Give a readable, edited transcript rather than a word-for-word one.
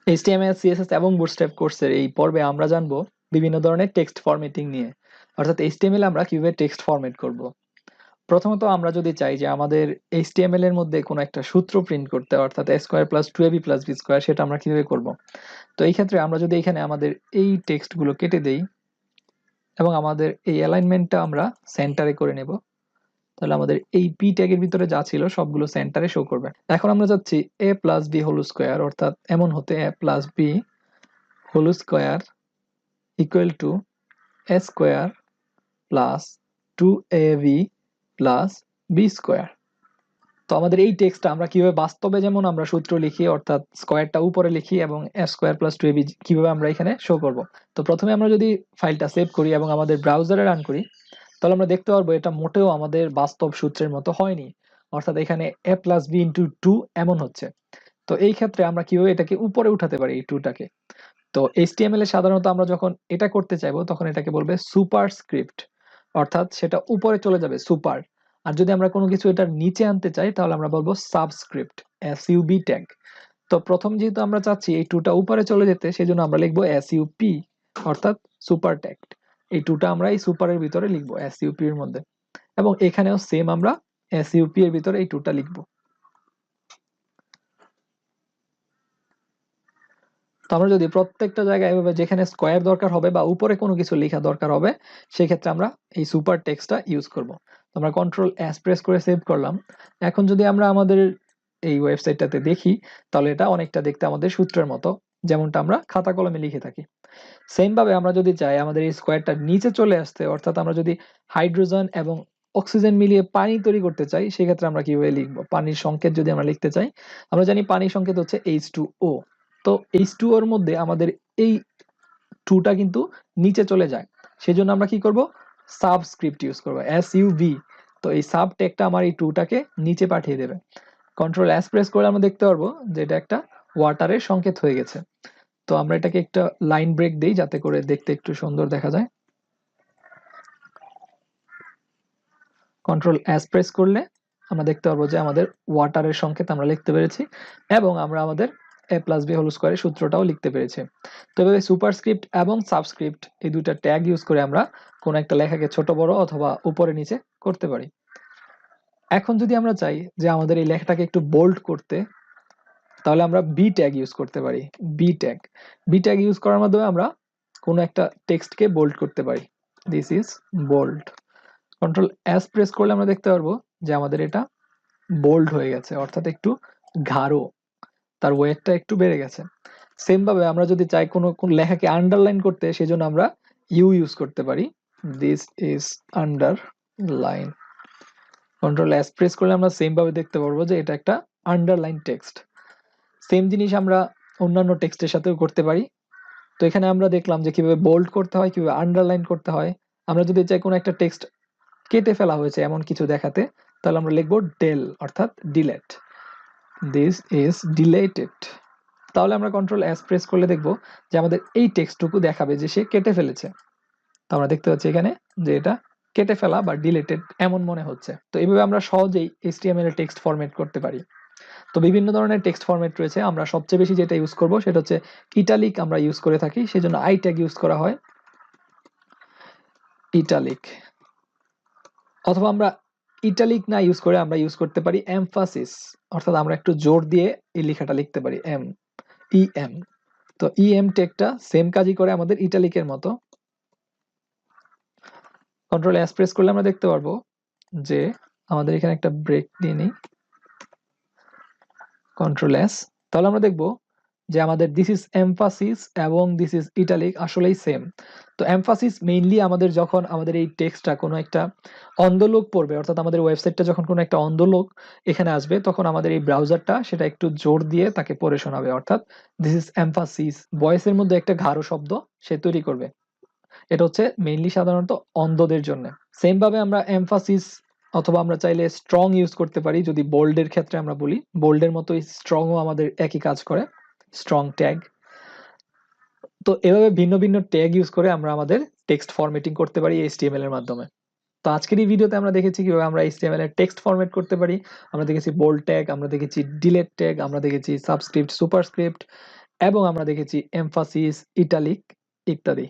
HTML, CSS এবং bootstrap কোর্সের এই পর্বে আমরা জানবো বিভিন্ন ধরনের টেক্সট ফরম্যাটিং নিয়ে। অর্থাৎ HTML আমরা কিভাবে টেক্সট ফরম্যাট করব। প্রথমত আমরা যদি চাই যে আমাদের HTML এর মধ্যে কোনো একটা সূত্র প্রিন্ট করতে, অর্থাৎ a square plus 2ab plus b square, সেটা আমরা কিভাবে করব। তো এই ক্ষেত্রে আমরা যদি এখানে আমাদের এই টেক্সটগুলো কেটে দেই এবং আমাদের এই অ্যালাইনমেন্টটা আমরা সেন্টারে করে নেব, তাহলে আমাদের এই পি ট্যাগের ভিতরে যা ছিল সবগুলো সেন্টারে শো করবে। এখন আমরা যাচ্ছি a plus b whole square, অর্থাৎ এমন হতে a plus b whole square equal to a square plus 2ab plus b square. তো আমাদের এই টেক্সটটা আমরা কিভাবে বাস্তবে যেমন আমরা সূত্র লিখি, অর্থাৎ স্কয়ারটা উপরে লিখি এবং a স্কয়ার প্লাস 2ab কিভাবে আমরা এখানে শো করব। তো প্রথমে আমরা যদি ফাইলটা সেভ করি এবং আমাদের ব্রাউজারে রান করি, তাহলে আমরা দেখতে পারবো এটা মোটেও আমাদের বাস্তব সূত্রের মতো হয়নি। অর্থাৎ এখানে a প্লাস b ইন্টু 2 এমন হচ্ছে। তো এই ক্ষেত্রে আমরা কিভাবে এটাকে উপরে উঠাতে পারি, এই 2টাকে। তো HTML এ সাধারণত আমরা যখন এটা করতে চাইবো তখন এটাকে বলবে সুপারস্ক্রিপ্ট, অর্থাৎ সেটা উপরে চলে যাবে সুপার। আর যদি আমরা কোনো কিছু এটার নিচে আনতে চাই তাহলে আমরা বলবো সাবস্ক্রিপ্ট, SUB ট্যাগ। তো প্রথম যেহেতু আমরা চাচ্ছি এই 2টা উপরে চলে যেতে, সেজন্য আমরা লিখবো SUP, অর্থাৎ সুপার ট্যাগ। এই 2টা আমরা এই সুপারের ভিতরে লিখবো SUP এর মধ্যে, এবং এখানেও সেম আমরা SUP এর ভিতরে এই 2টা লিখবো। তো আমরা যদি প্রত্যেকটা জায়গায় এভাবে যেখানে স্কয়ার দরকার হবে বা উপরে কোনো কিছু লেখা দরকার হবে, সেক্ষেত্রে আমরা এই সুপার টেক্সটটা ইউজ করব। তো আমরা কন্ট্রোল এস প্রেস করে সেভ করলাম। এখন যদি আমরা আমাদের এই ওয়েবসাইটটাতে দেখি, তাহলে এটা অনেকটা দেখতে আমাদের সূত্রের মতো, যেমনটা আমরা খাতা কলমে লিখে থাকি। সেম ভাবে আমরা যদি চাই আমাদের এই স্কয়ারটা নিচে চলে আসতে, অর্থাৎ আমরা যদি হাইড্রোজেন এবং অক্সিজেন মিলিয়ে পানি তৈরি করতে চাই, সেক্ষেত্রে আমরা কিভাবে লিখবো। পানির সংকেত যদি আমরা লিখতে চাই, আমরা জানি পানির সংকেত হচ্ছে H2O। তো H2O এর মধ্যে আমাদের এই 2টা কিন্তু নিচে চলে যায়, সেজন্য আমরা কি করব, সাবস্ক্রিপ্ট ইউজ করব, SUV। তো এই সাব ট্যাগটা আমার এই 2টাকে নিচে পাঠিয়ে দেবে। কন্ট্রোল এস প্রেস করলে আমরা দেখতে পারবো যে এটা একটা ওয়াটারের সংকেত হয়ে গেছে। তো আমরা এটাকে একটা লাইন ব্রেক দেই যাতে করে দেখতে একটু সুন্দর দেখা যায়। কন্ট্রোল এস প্রেস করলে আমরা দেখতে পারবো যে আমাদের ওয়াটারের সংকেত আমরা লিখতে পেরেছি, এবং আমরা আমাদের a প্লাস b হোল স্কয়ারের সূত্রটাও লিখতে পেরেছি। তো এভাবে সুপারস্ক্রিপ্ট এবং সাবস্ক্রিপ্ট এই দুইটা ট্যাগ ইউজ করে আমরা কোনো একটা লেখাকে ছোট বড় অথবা উপরে নিচে করতে পারি। এখন যদি আমরা চাই যে আমাদের এই লেখাটাকে একটু বোল্ড করতে, তাহলে আমরা বি ট্যাগ ইউজ করতে পারি। বি ট্যাগ ইউজ করার মাধ্যমে আমরা কোনো একটা টেক্সটকে বোল্ড করতে পারি। This is bold. Control S press করলে আমরা দেখতে পারবো যে আমাদের এটা বোল্ড হয়ে গেছে, অর্থাৎ একটু গাঢ়, তার ওয়েটটা একটু বেড়ে গেছে। সেম ভাবে আমরা যদি চাই কোনো কোন লেখাকে আন্ডারলাইন করতে, সেজন্য আমরা ইউ ইউজ করতে পারি। This is underline. Control S press করলে আমরা সেম ভাবে দেখতে পারবো যে এটা একটা আন্ডারলাইন টেক্সট। সেম জিনিস আমরা অন্যান্য টেক্সটের সাথেও করতে পারি। তো এখানে আমরা দেখলাম যে কিভাবে বোল্ড করতে হয়, কিভাবে আন্ডারলাইন করতে হয়। আমরা যদি চাই কোনো একটা টেক্সট কেটে ফেলা হয়েছে এমন কিছু দেখাতে, তাহলে আমরা লিখবো ডেল, অর্থাৎ ডিলেট। This is deleted. তাহলে আমরা কন্ট্রোল এস প্রেস করলে দেখবো যে আমাদের এই টেক্সটটুকু দেখাবে যে সে কেটে ফেলেছে। তো আমরা দেখতে পাচ্ছি এখানে যে এটা কেটে ফেলা বা ডিলেটেড এমন মনে হচ্ছে। তো এইভাবে আমরা সহজেই HTML এর টেক্সট ফরম্যাট করতে পারি। তো বিভিন্ন ধরনের টেক্সট ফরম্যাট রয়েছে, আমরা সবচেয়ে বেশি যেটা ইউজ করব সেটা হচ্ছে ইটালিক আমরা ইউজ করে থাকি, সেজন্য আই ট্যাগ ইউজ করা হয়, ইটালিক। অথবা আমরা ইটালিক না ইউজ করে আমরা ইউজ করতে পারি এমফাসিস, অর্থাৎ আমরা একটু জোর দিয়ে এই লেখাটা লিখতে পারি, EM। তো EM ট্যাগটা সেম কাজই করে আমাদের ইটালিকের মতো। কন্ট্রোল এস প্রেস করলে আমরা দেখতে পারবো যে আমাদের এখানে একটা ব্রেক দিয়ে নিই, কন্ট্রোল এস। তাহলে আমরা দেখবো যে আমাদের দিস ইজ এমফাসিস এবং দিস ইজ ইটালিক আসলেই সেম। তো এমফাসিস মেইনলি আমাদের যখন আমাদের এই টেক্সটটা কোনো একটা অন্ধ লোক পড়বে, অর্থাৎ আমাদের ওয়েবসাইটটা যখন কোনো একটা অন্ধ লোক এখানে আসবে, তখন আমাদের এই ব্রাউজারটা সেটা একটু জোর দিয়ে তাকে পড়ে শোনাবে, অর্থাৎ দিস ইজ এমফাসিস, ভয়েসের মধ্যে একটা গাঢ় শব্দ সে তৈরি করবে। এটা হচ্ছে মেইনলি সাধারণত অন্ধদের জন্য। সেম ভাবে আমরা এমফাসিস অথবা আমরা চাইলে স্ট্রং ইউজ করতে পারি। যদি বোল্ডের ক্ষেত্রে আমরা বলি, বোল্ডের মতোই স্ট্রংও আমাদের একই কাজ করে, স্ট্রং ট্যাগ। তো এভাবে ভিন্ন ভিন্ন ট্যাগ ইউজ করে আমরা আমাদের টেক্সট ফরম্যাটিং করতে পারি HTML এর মাধ্যমে। তো আজকের এই ভিডিওতে আমরা দেখেছি কিভাবে আমরা HTML এর টেক্সট ফরম্যাট করতে পারি। আমরা দেখেছি বোল্ড ট্যাগ, আমরা দেখেছি ডিলেট ট্যাগ, আমরা দেখেছি সাবস্ক্রিপ্ট, সুপারস্ক্রিপ্ট এবং আমরা দেখেছি এমফাসিস, ইটালিক ইত্যাদি।